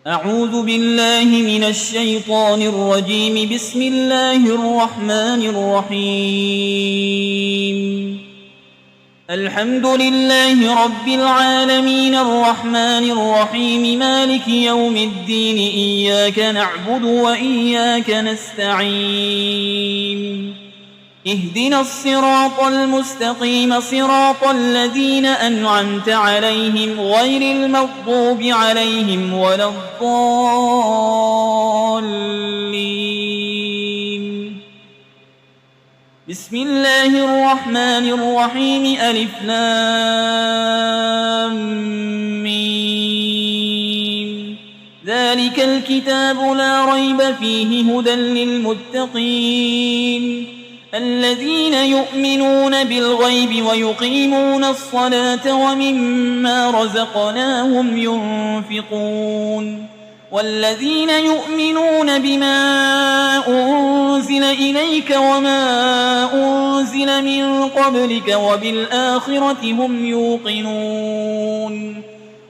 أعوذ بالله من الشيطان الرجيم. بسم الله الرحمن الرحيم. الحمد لله رب العالمين الرحمن الرحيم مالك يوم الدين. إياك نعبد وإياك نستعين. اهدنا الصراط المستقيم صراط الذين أنعمت عليهم غير المغضوب عليهم ولا الضالين. بسم الله الرحمن الرحيم. ألف لام ميم. ذلك الكتاب لا ريب فيه هدى للمتقين الذين يؤمنون بالغيب ويقيمون الصلاة ومما رزقناهم ينفقون والذين يؤمنون بما أنزل إليك وما أنزل من قبلك وبالآخرة هم يوقنون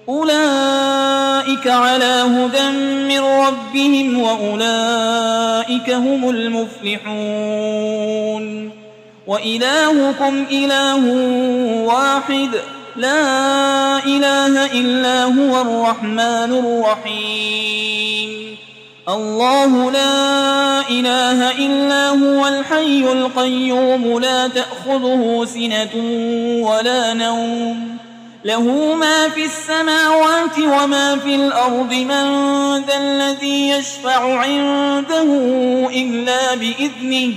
أولئك على هدى من ربهم وأولئك هم المفلحون. وإلهكم إله واحد لا إله إلا هو الرحمن الرحيم. الله لا إله إلا هو الحي القيوم لا تأخذه سنة ولا نوم له ما في السماوات وما في الأرض. من ذا الذي يشفع عنده إلا بإذنه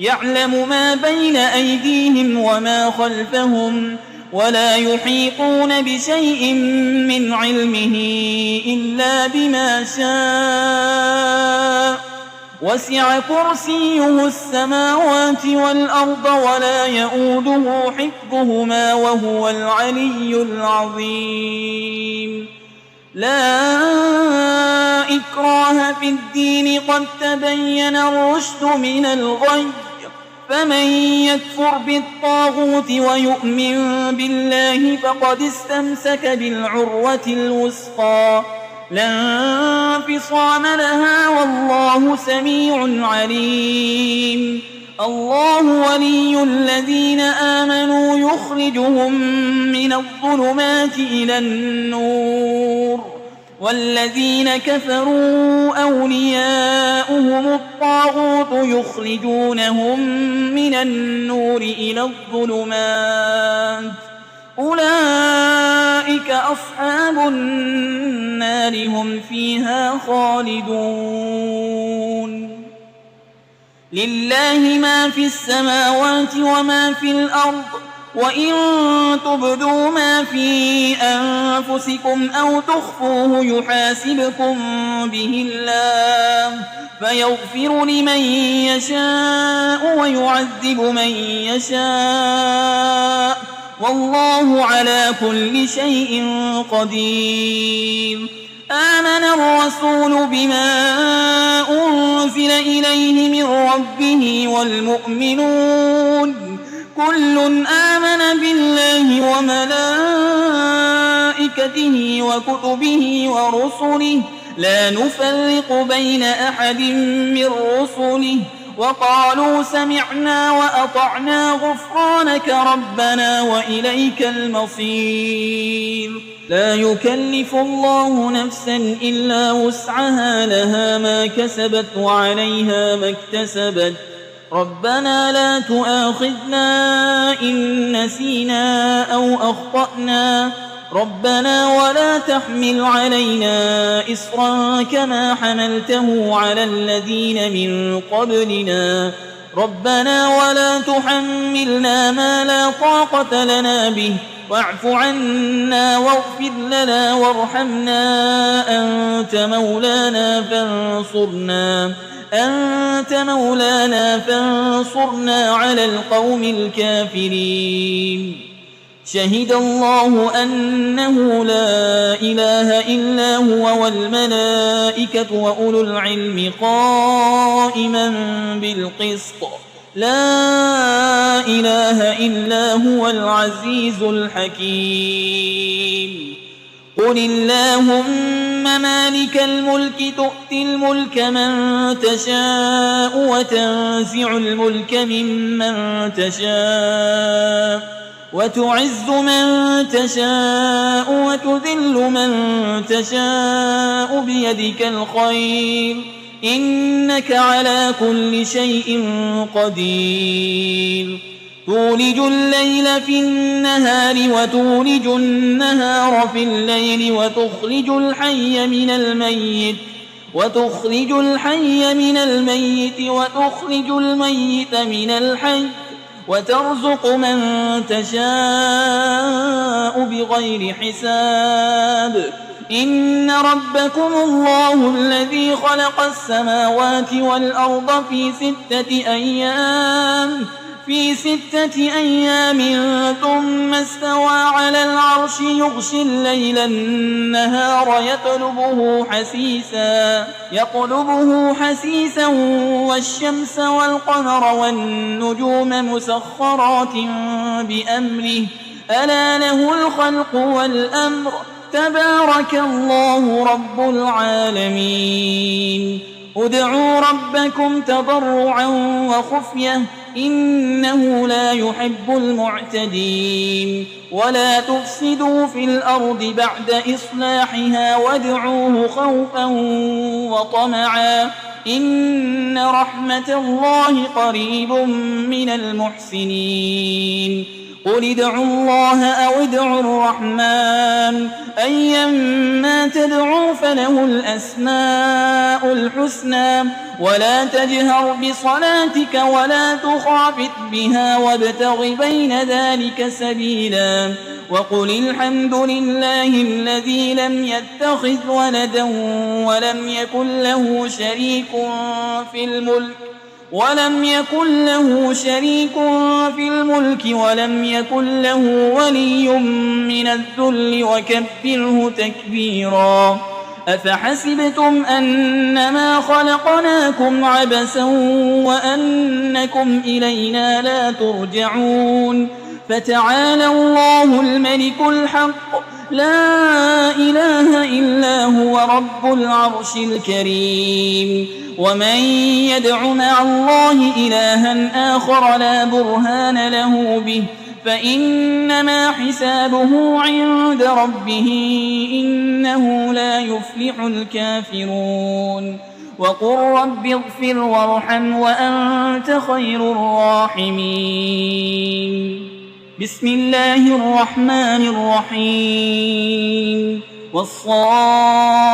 يعلم ما بين أيديهم وما خلفهم ولا يحيطون بشيء من علمه إلا بما شاء. وسع كرسيه السماوات والأرض ولا يؤوده حفظهما وهو العلي العظيم. لا إكراه في الدين قد تبين الرشد من الغي. فمن يكفر بالطاغوت ويؤمن بالله فقد استمسك بالعروة الوثقى لا انفصام لها والله سميع عليم. الله ولي الذين آمنوا يخرجهم من الظلمات إلى النور والذين كفروا أولياؤهم الطاغوت يخرجونهم من النور إلى الظلمات. أولئك أصحاب النار هم فيها خالدون. لله ما في السماوات وما في الأرض وإن تبدوا ما في أنفسكم أو تخفوه يحاسبكم به الله فيغفر لمن يشاء ويعذب من يشاء والله على كل شيء قدير. آمن الرسول بما أنزل إليه من ربه والمؤمنون كل آمن بالله وملائكته وكتبه ورسله لا نفرق بين أحد من رسله وقالوا سمعنا وأطعنا غفرانك ربنا وإليك المصير. لا يكلف الله نفسا إلا وسعها لها ما كسبت وعليها ما اكتسبت. ربنا لا تؤاخذنا إن نسينا أو أخطأنا ربنا ولا تحمل علينا إصرا كما حملته على الذين من قبلنا ربنا ولا تحملنا ما لا طاقة لنا به واعف عنا واغفر لنا وارحمنا أنت مولانا فانصرنا على القوم الكافرين. شهد الله أنه لا إله إلا هو والملائكة وأولو العلم قائما بالقسط لا إله إلا هو العزيز الحكيم. قل اللهم مالك الملك تؤتي الملك من تشاء وتنزع الملك ممن تشاء وتعز من تشاء وتذل من تشاء بيدك الخير إنك على كل شيء قدير تولج الليل في النهار وتولج النهار في الليل وتخرج الحي من الميت وتخرج الميت من الحي وترزق من تشاء بغير حساب إن ربكم الله الذي خلق السماوات والأرض في 6 أيام ثم استوى على العرش يغشي الليل النهار يطلبه حسيسا والشمس والقمر والنجوم مسخرات بأمره ألا له الخلق والأمر تبارك الله رب العالمين ادعوا ربكم تضرعا وخفية إنه لا يحب المعتدين ولا تفسدوا في الأرض بعد إصلاحها وادعوه خوفا وطمعا إن رحمة الله قريب من المحسنين قل ادعوا الله أو ادعوا الرحمن أيما تدعوا فله الأسماء الحسنى ولا تجهر بصلاتك ولا تخافت بها وابتغ بين ذلك سبيلا وقل الحمد لله الذي لم يتخذ ولدا ولم يكن له شريك في الملك ولم يكن له ولي من الذل وكبره تكبيرا أفحسبتم أنما خلقناكم عبثا وأنكم إلينا لا ترجعون فتعالى الله الملك الحق لا إله إلا هو رب العرش الكريم ومن يدع مع الله إلها آخر لا برهان له به فإنما حسابه عند ربه إنه لا يفلح الكافرون وقل رب اغفر وارحم وأنت خير الراحمين بسم الله الرحمن الرحيم والصافات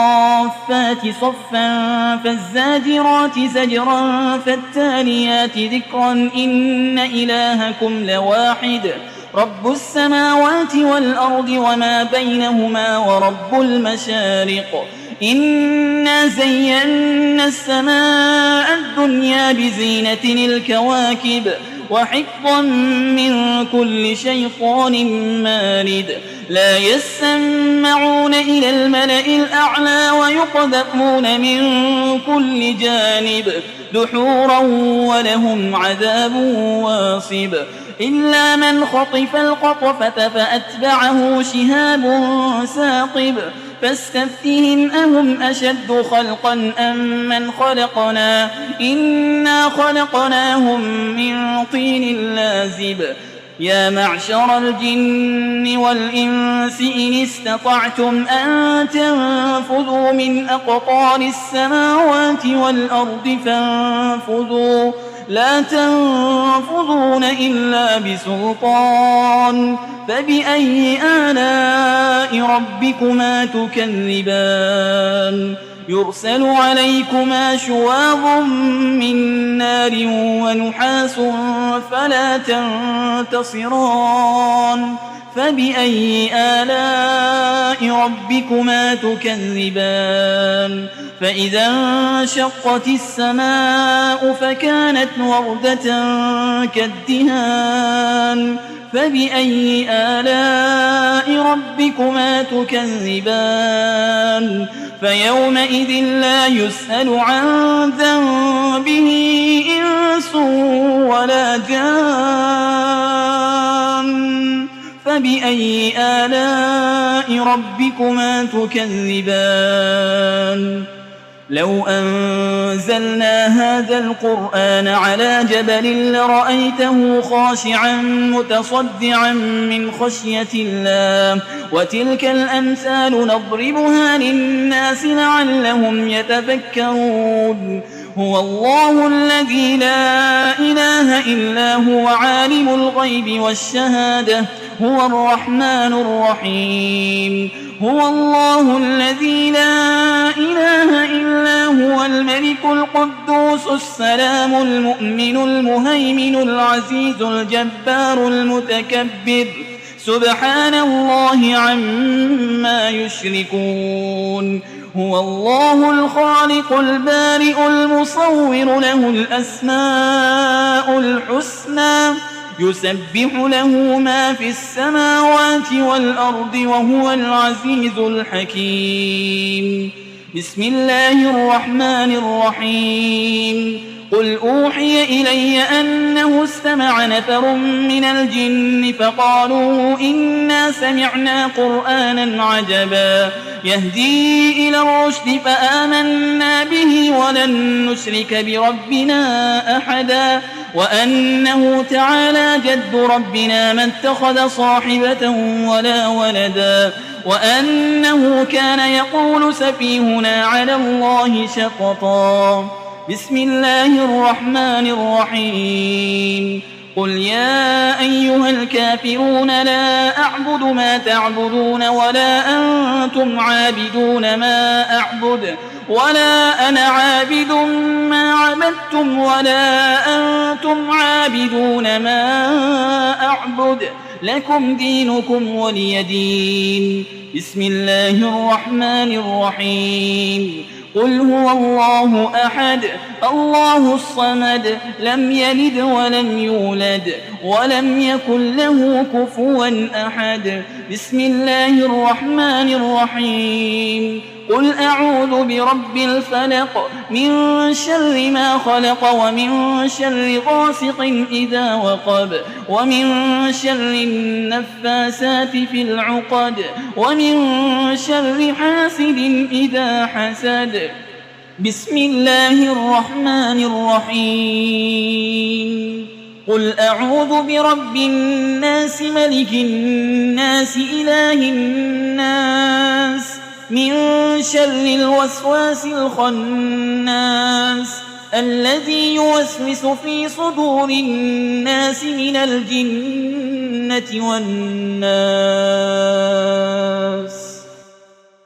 صفا فالزاجرات زجرا فالتاليات ذكرا إن إلهكم لواحد رب السماوات والأرض وما بينهما ورب المشارق إنا زينا السماء الدنيا بزينة الكواكب وحفظا من كل شيطان مارد لا يسمعون إلى الملأ الأعلى ويقذفون من كل جانب دحورا ولهم عذاب واصب إلا من خطف الخطفة فأتبعه شهاب ثاقب فاستفتهم أهم أشد خلقا أم من خلقنا إنا خلقناهم من طين لازب يا معشر الجن والإنس إن استطعتم أن تنفذوا من أقطار السماوات والأرض فانفذوا لا تنفذون إلا بسلطان فبأي آلاء ربكما تكذبان يرسل عليكما شواظ من نار ونحاس فلا تنتصران فبأي آلاء ربكما تكذبان فإذا انشقت السماء فكانت وردة كالدهان فبأي آلاء ربكما تكذبان فيومئذ لا يسأل عن ذنبه إنس ولا جان فبأي آلاء ربكما تكذبان لو أنزلنا هذا القرآن على جبل لرأيته خاشعا متصدعا من خشية الله وتلك الأمثال نضربها للناس لعلهم يتفكرون هو الله الذي لا إله إلا هو عالم الغيب والشهادة هو الرحمن الرحيم هو الله الذي لا إله إلا هو الملك القدوس السلام المؤمن المهيمن العزيز الجبار المتكبر سبحان الله عما يشركون هو الله الخالق البارئ المصور له الأسماء الحسنى يسبح له ما في السماوات والأرض وهو العزيز الحكيم بسم الله الرحمن الرحيم قل أوحي إلي أنه استمع نفر من الجن فقالوا إنا سمعنا قرآنا عجبا يهدي إلى الرشد فآمنا به ولن نشرك بربنا أحدا وأنه تعالى جد ربنا ما اتخذ صاحبة ولا ولدا وأنه كان يقول سفيهنا على الله شططا بسم الله الرحمن الرحيم قل يا أيها الكافرون لا أعبد ما تعبدون ولا أنتم عابدون ما أعبد ولا أنا عابد ما عبدتم ولا أنتم عابدون ما أعبد لكم دينكم ولي دين بسم الله الرحمن الرحيم قل هو الله أحد الله الصمد لم يلد ولم يولد ولم يكن له كفوا أحد بسم الله الرحمن الرحيم قل أعوذ برب الفلق من شر ما خلق ومن شر غاسق إذا وقب ومن شر النفاسات في العقد ومن شر حاسد إذا حسد بسم الله الرحمن الرحيم قل أعوذ برب الناس ملك الناس إله الناس من شر الوسواس الخناس الذي يوسوس في صدور الناس من الجنة والناس